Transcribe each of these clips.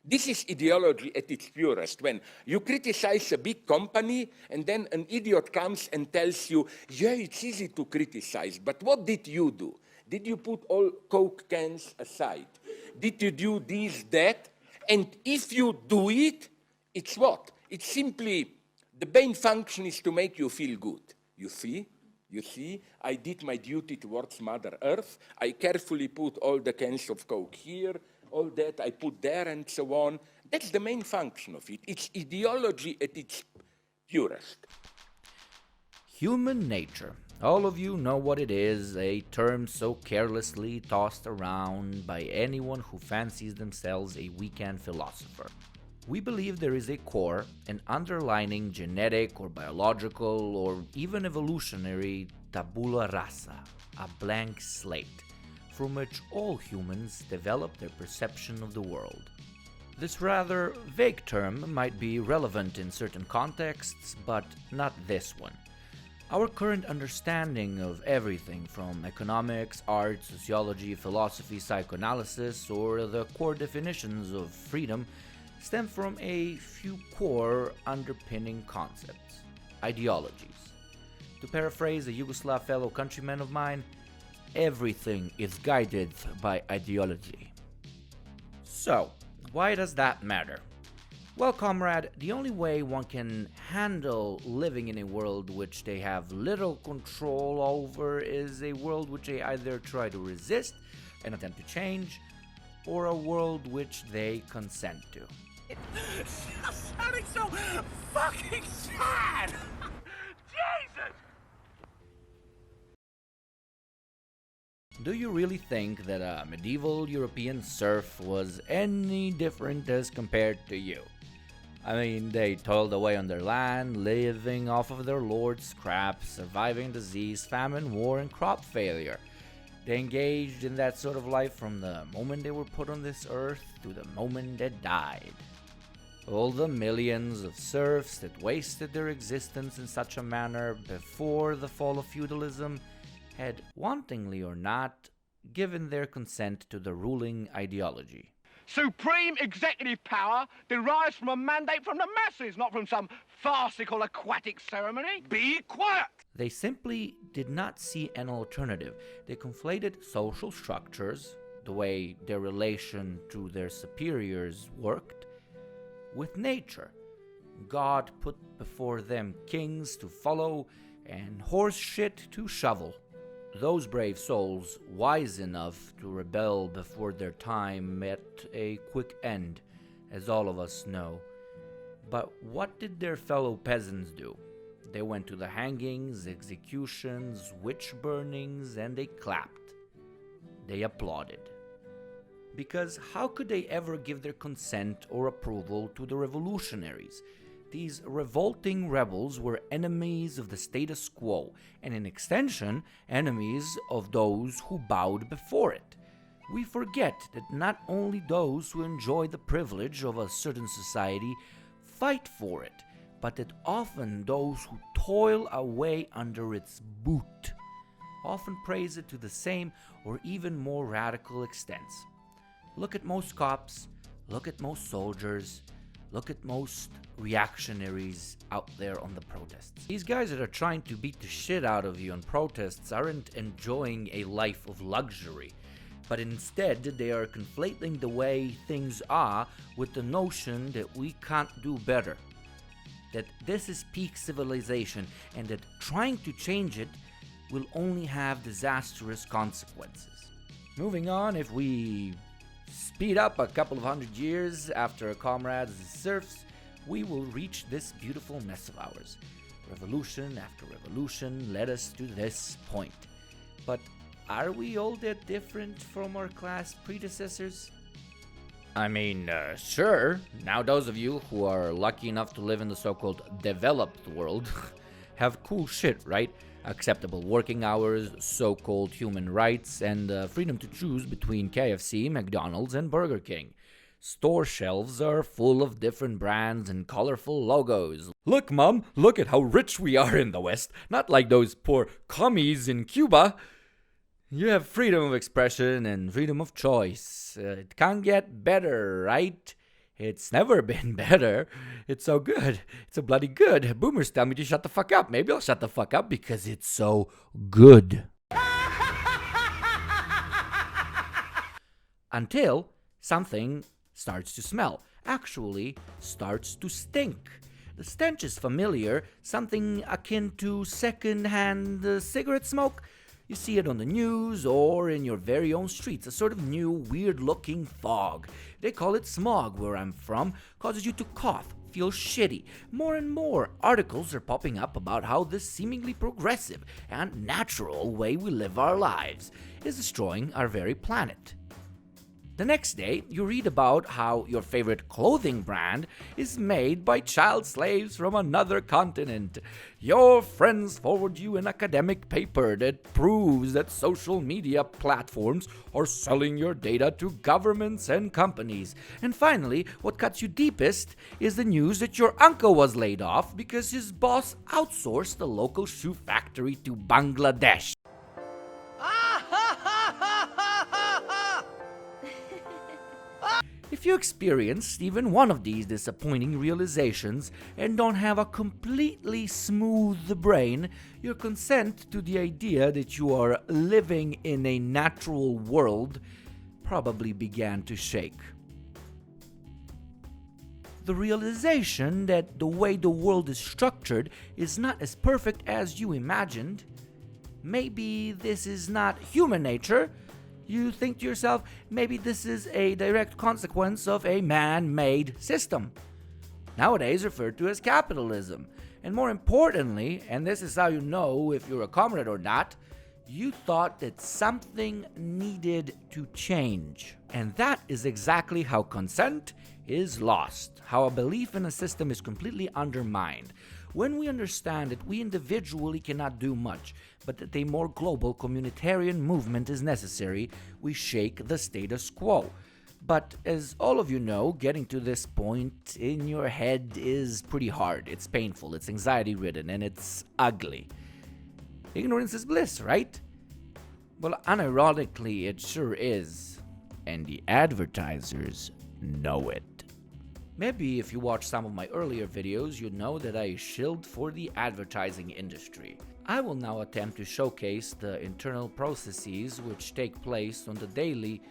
This is ideology at its purest, when you criticize a big company and then an idiot comes and tells you, yeah, it's easy to criticize, but what did you do? Did you put all Coke cans aside? Did you do this, that? And if you do it, it's what? It's simply, the main function is to make you feel good. You see? You see, I did my duty towards Mother Earth. I carefully put all the cans of Coke here, all that I put there and so on. That's the main function of it. It's ideology at its purest. Human nature. All of you know what it is, a term so carelessly tossed around by anyone who fancies themselves a weekend philosopher. We believe there is a core, an underlying genetic or biological or even evolutionary tabula rasa, a blank slate, from which all humans develop their perception of the world. This rather vague term might be relevant in certain contexts, but not this one. Our current understanding of everything from economics, art, sociology, philosophy, psychoanalysis, or the core definitions of freedom stem from a few core underpinning concepts, ideologies. To paraphrase a Yugoslav fellow countryman of mine, everything is guided by ideology. So, why does that matter? Well, comrade, the only way one can handle living in a world which they have little control over is a world which they either try to resist and attempt to change, or a world which they consent to. It's sounding so fucking sad! Jesus! Do you really think that a medieval European serf was any different as compared to you? I mean, they toiled away on their land, living off of their lord's scraps, surviving disease, famine, war, and crop failure. They engaged in that sort of life from the moment they were put on this earth to the moment they died. All the millions of serfs that wasted their existence in such a manner before the fall of feudalism had, wantingly or not, given their consent to the ruling ideology. Supreme executive power derives from a mandate from the masses, not from some farcical aquatic ceremony. Be quiet! They simply did not see an alternative. They conflated social structures, the way their relation to their superiors worked, with nature. God put before them kings to follow and horse shit to shovel. Those brave souls, wise enough to rebel before their time, met a quick end, as all of us know. But what did their fellow peasants do? They went to the hangings, executions, witch burnings, and they clapped. They applauded. Because how could they ever give their consent or approval to the revolutionaries? These revolting rebels were enemies of the status quo, and in extension, enemies of those who bowed before it. We forget that not only those who enjoy the privilege of a certain society fight for it, but that often those who toil away under its boot often praise it to the same or even more radical extents. Look at most cops, look at most soldiers, look at most reactionaries out there on the protests. These guys that are trying to beat the shit out of you on protests aren't enjoying a life of luxury, but instead they are conflating the way things are with the notion that we can't do better. That this is peak civilization and that trying to change it will only have disastrous consequences. Moving on, if we speed up a couple of 100 years after our comrades as serfs, we will reach this beautiful mess of ours. Revolution after revolution led us to this point. But are we all that different from our class predecessors? I mean, sure. Now those of you who are lucky enough to live in the so-called developed world have cool shit, right? Acceptable working hours, so-called human rights, and freedom to choose between KFC, McDonald's, and Burger King. Store shelves are full of different brands and colorful logos. Look, Mom, look at how rich we are in the West, not like those poor commies in Cuba. You have freedom of expression and freedom of choice. It can't get better, right? It's never been better. It's so good. It's so bloody good. Boomers tell me to shut the fuck up. Maybe I'll shut the fuck up because it's so good. Until something starts to smell. Actually, starts to stink. The stench is familiar, something akin to second-hand cigarette smoke. You see it on the news or in your very own streets, a sort of new, weird-looking fog. They call it smog where I'm from, causes you to cough, feel shitty. More and more articles are popping up about how this seemingly progressive and natural way we live our lives is destroying our very planet. The next day, you read about how your favorite clothing brand is made by child slaves from another continent. Your friends forward you an academic paper that proves that social media platforms are selling your data to governments and companies. And finally, what cuts you deepest is the news that your uncle was laid off because his boss outsourced the local shoe factory to Bangladesh. If you experienced even one of these disappointing realizations and don't have a completely smooth brain, your consent to the idea that you are living in a natural world probably began to shake. The realization that the way the world is structured is not as perfect as you imagined. Maybe this is not human nature. You think to yourself, maybe this is a direct consequence of a man-made system, nowadays referred to as capitalism. And more importantly, and this is how you know if you're a comrade or not, you thought that something needed to change. And that is exactly how consent is lost, how a belief in a system is completely undermined. When we understand that we individually cannot do much, but that a more global communitarian movement is necessary, we shake the status quo. But as all of you know, getting to this point in your head is pretty hard. It's painful, it's anxiety-ridden, and it's ugly. Ignorance is bliss, right? Well, unironically, it sure is. And the advertisers know it. Maybe if you watch some of my earlier videos, you know that I shilled for the advertising industry. I will now attempt to showcase the internal processes which take place on the daily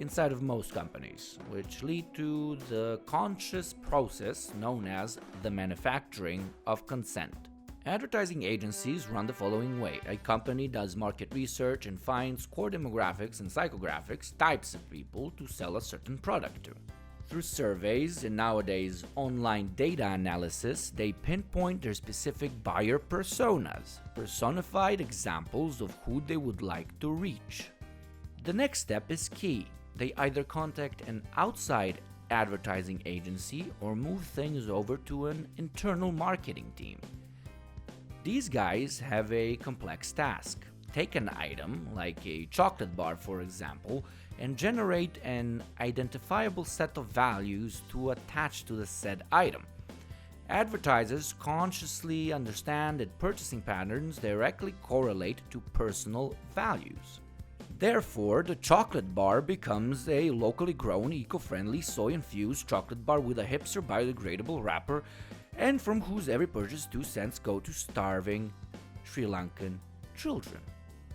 inside of most companies, which lead to the conscious process known as the manufacturing of consent. Advertising agencies run the following way. A company does market research and finds core demographics and psychographics, types of people to sell a certain product to. Through surveys and nowadays online data analysis, they pinpoint their specific buyer personas, personified examples of who they would like to reach. The next step is key. They either contact an outside advertising agency or move things over to an internal marketing team. These guys have a complex task. Take an item, like a chocolate bar for example, and generate an identifiable set of values to attach to the said item. Advertisers consciously understand that purchasing patterns directly correlate to personal values. Therefore, the chocolate bar becomes a locally grown, eco-friendly, soy-infused chocolate bar with a hipster biodegradable wrapper, and from whose every purchase 2 cents go to starving Sri Lankan children.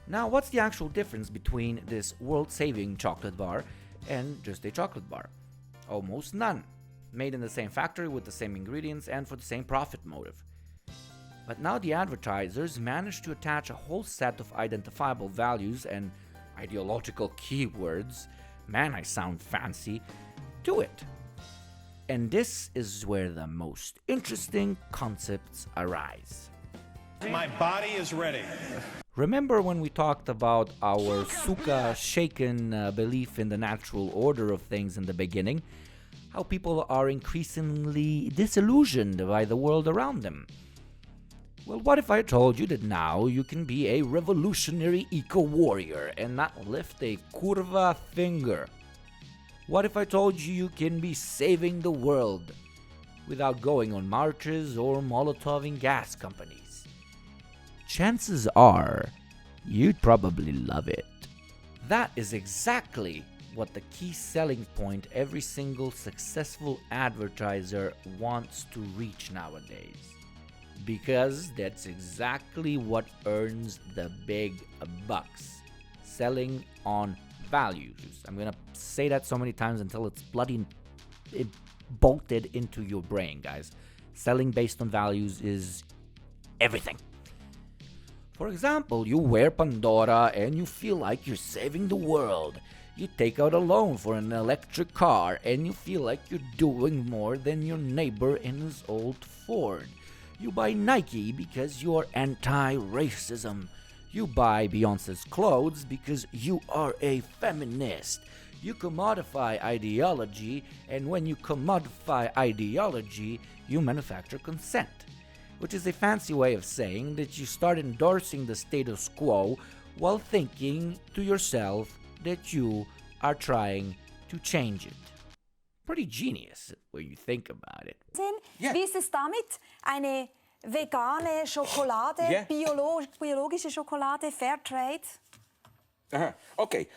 Now, what's the actual difference between this world-saving chocolate bar and just a chocolate bar? Almost none. Made in the same factory with the same ingredients and for the same profit motive. But now the advertisers manage to attach a whole set of identifiable values and ideological keywords, man I sound fancy, to it. And this is where the most interesting concepts arise. My body is ready. Remember when we talked about our shaken belief in the natural order of things in the beginning? How people are increasingly disillusioned by the world around them. Well, what if I told you that now you can be a revolutionary eco-warrior and not lift a curva finger? What if I told you you can be saving the world without going on marches or Molotoving gas companies? Chances are you'd probably love it. That is exactly what the key selling point every single successful advertiser wants to reach nowadays. Because that's exactly what earns the big bucks. Selling on values. I'm gonna say that so many times until it's bloody bolted into your brain, guys. Selling based on values is everything. For example, you wear Pandora and you feel like you're saving the world. You take out a loan for an electric car and you feel like you're doing more than your neighbor in his old Ford. You buy Nike because you're anti-racism. You buy Beyonce's clothes because you are a feminist. You commodify ideology, and when you commodify ideology, you manufacture consent. Which is a fancy way of saying that you start endorsing the status quo while thinking to yourself that you are trying to change it. Pretty genius when you think about it. Wie ist es damit? Eine vegane Schokolade, biologische Schokolade, Fairtrade? Okay.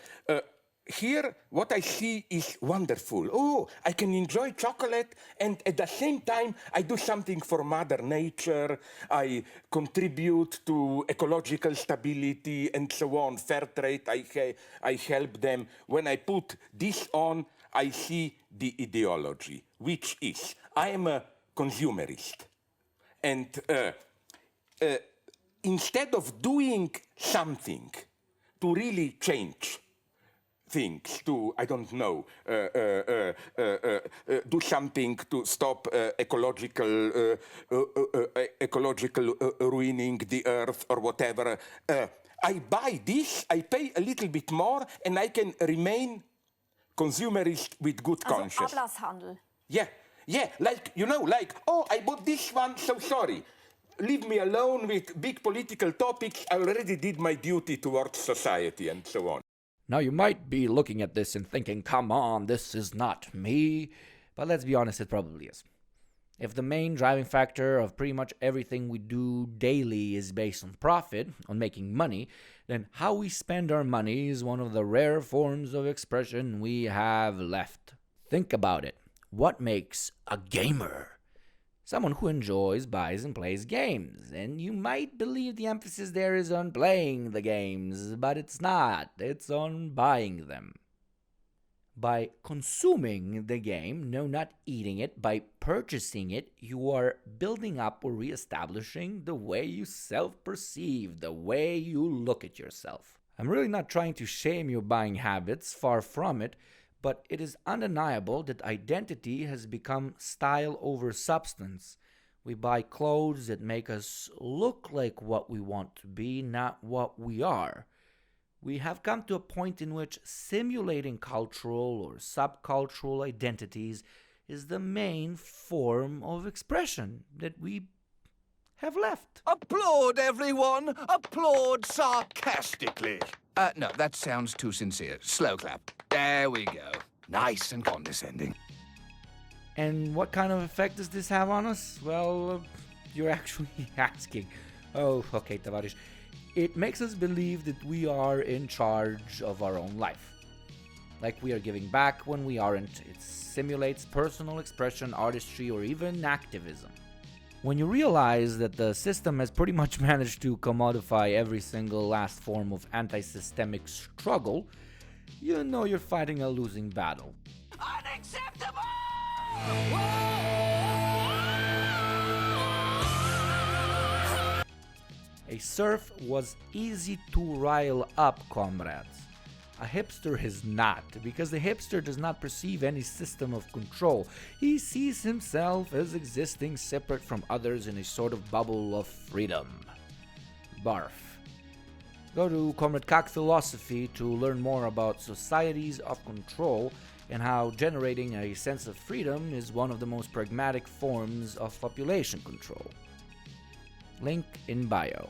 Here, what I see is wonderful. Oh, I can enjoy chocolate, and at the same time, I do something for Mother Nature. I contribute to ecological stability and so on. Fair trade, I help them. When I put this on, I see the ideology, which is, I am a consumerist. And instead of doing something to really change things, to, I don't know, do something to stop ecological ruining the earth or whatever, I buy this, I pay a little bit more, and I can remain consumerist with good conscience. Ablasshandel. Yeah, like, you know, like, oh, I bought this one, so sorry. Leave me alone with big political topics. I already did my duty towards society and so on. Now you might be looking at this and thinking, come on, this is not me. But let's be honest, it probably is. If the main driving factor of pretty much everything we do daily is based on profit, on making money, then how we spend our money is one of the rare forms of expression we have left. Think about it. What makes a gamer? Someone who enjoys, buys, and plays games. And you might believe the emphasis there is on playing the games, but it's not. It's on buying them. By consuming the game, no, not eating it, by purchasing it, you are building up or reestablishing the way you self-perceive, the way you look at yourself. I'm really not trying to shame your buying habits, far from it, but it is undeniable that identity has become style over substance. We buy clothes that make us look like what we want to be, not what we are. We have come to a point in which simulating cultural or subcultural identities is the main form of expression that we have left. Applaud, everyone! Applaud sarcastically. No, that sounds too sincere. Slow clap. There we go. Nice and condescending. And what kind of effect does this have on us? Well, you're actually asking. Oh, okay, Tavarish. It makes us believe that we are in charge of our own life. Like we are giving back when we aren't. It simulates personal expression, artistry, or even activism. When you realize that the system has pretty much managed to commodify every single last form of anti-systemic struggle, you know you're fighting a losing battle. Unacceptable! A serf was easy to rile up, comrades. A hipster is not, because the hipster does not perceive any system of control. He sees himself as existing separate from others in a sort of bubble of freedom. Barf. Go to Comrade Cock Philosophy to learn more about societies of control and how generating a sense of freedom is one of the most pragmatic forms of population control. Link in bio.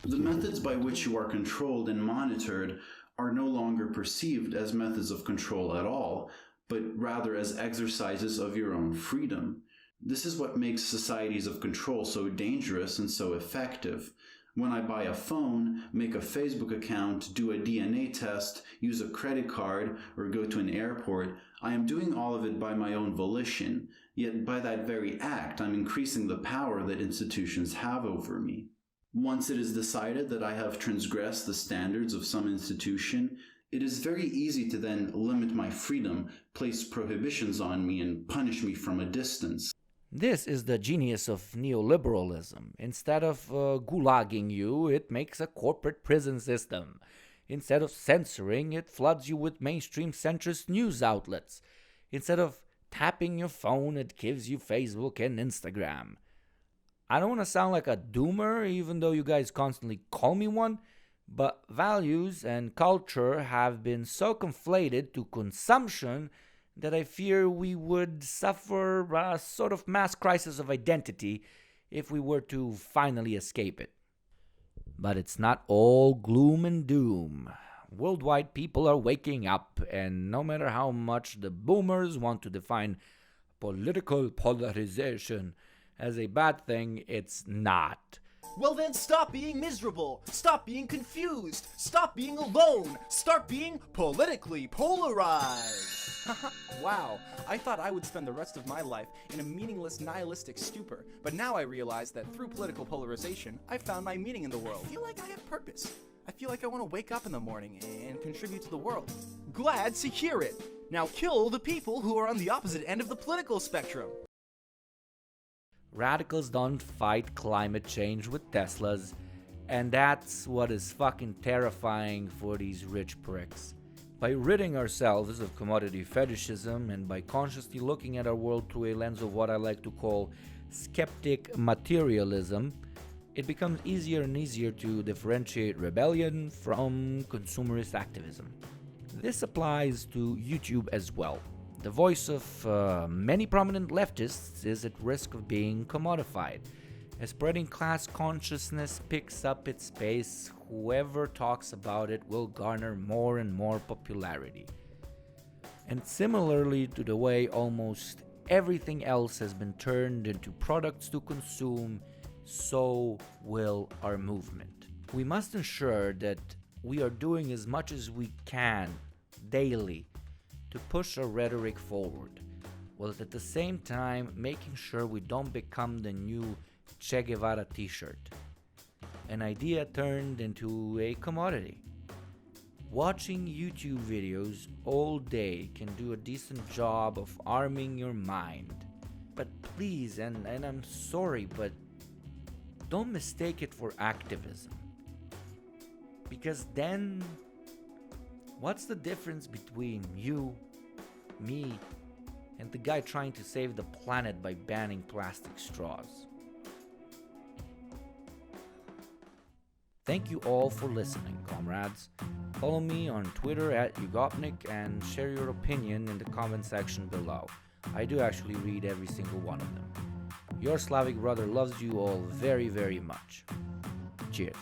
The methods by which you are controlled and monitored are no longer perceived as methods of control at all, but rather as exercises of your own freedom. This is what makes societies of control so dangerous and so effective. When I buy a phone, make a Facebook account, do a DNA test, use a credit card, or go to an airport, I am doing all of it by my own volition, yet by that very act I'm increasing the power that institutions have over me. Once it is decided that I have transgressed the standards of some institution, it is very easy to then limit my freedom, place prohibitions on me, and punish me from a distance. This is the genius of neoliberalism. Instead of gulagging you, it makes a corporate prison system. Instead of censoring, it floods you with mainstream centrist news outlets. Instead of tapping your phone, it gives you Facebook and Instagram. I don't want to sound like a doomer, even though you guys constantly call me one, but values and culture have been so conflated to consumption that I fear we would suffer a sort of mass crisis of identity if we were to finally escape it. But it's not all gloom and doom. Worldwide people are waking up, and no matter how much the boomers want to define political polarization as a bad thing, it's not. Well then stop being miserable, stop being confused, stop being alone, start being politically polarized. Wow, I thought I would spend the rest of my life in a meaningless nihilistic stupor, but now I realize that through political polarization, I found my meaning in the world. I feel like I have purpose. I feel like I want to wake up in the morning and contribute to the world. Glad to hear it. Now kill the people who are on the opposite end of the political spectrum. Radicals don't fight climate change with Teslas, and that's what is fucking terrifying for these rich pricks. By ridding ourselves of commodity fetishism and by consciously looking at our world through a lens of what I like to call skeptic materialism, it becomes easier and easier to differentiate rebellion from consumerist activism. This applies to YouTube as well. The voice of many prominent leftists is at risk of being commodified. As spreading class consciousness picks up its pace, whoever talks about it will garner more and more popularity. And similarly to the way almost everything else has been turned into products to consume, so will our movement. We must ensure that we are doing as much as we can daily to push our rhetoric forward, while at the same time making sure we don't become the new Che Guevara t-shirt, an idea turned into a commodity. Watching YouTube videos all day can do a decent job of arming your mind, but please, and I'm sorry, but don't mistake it for activism, because then what's the difference between you, me, and the guy trying to save the planet by banning plastic straws? Thank you all for listening, comrades. Follow me on Twitter at YUGOPNIK and share your opinion in the comment section below. I do actually read every single one of them. Your Slavic brother loves you all very, very much. Cheers.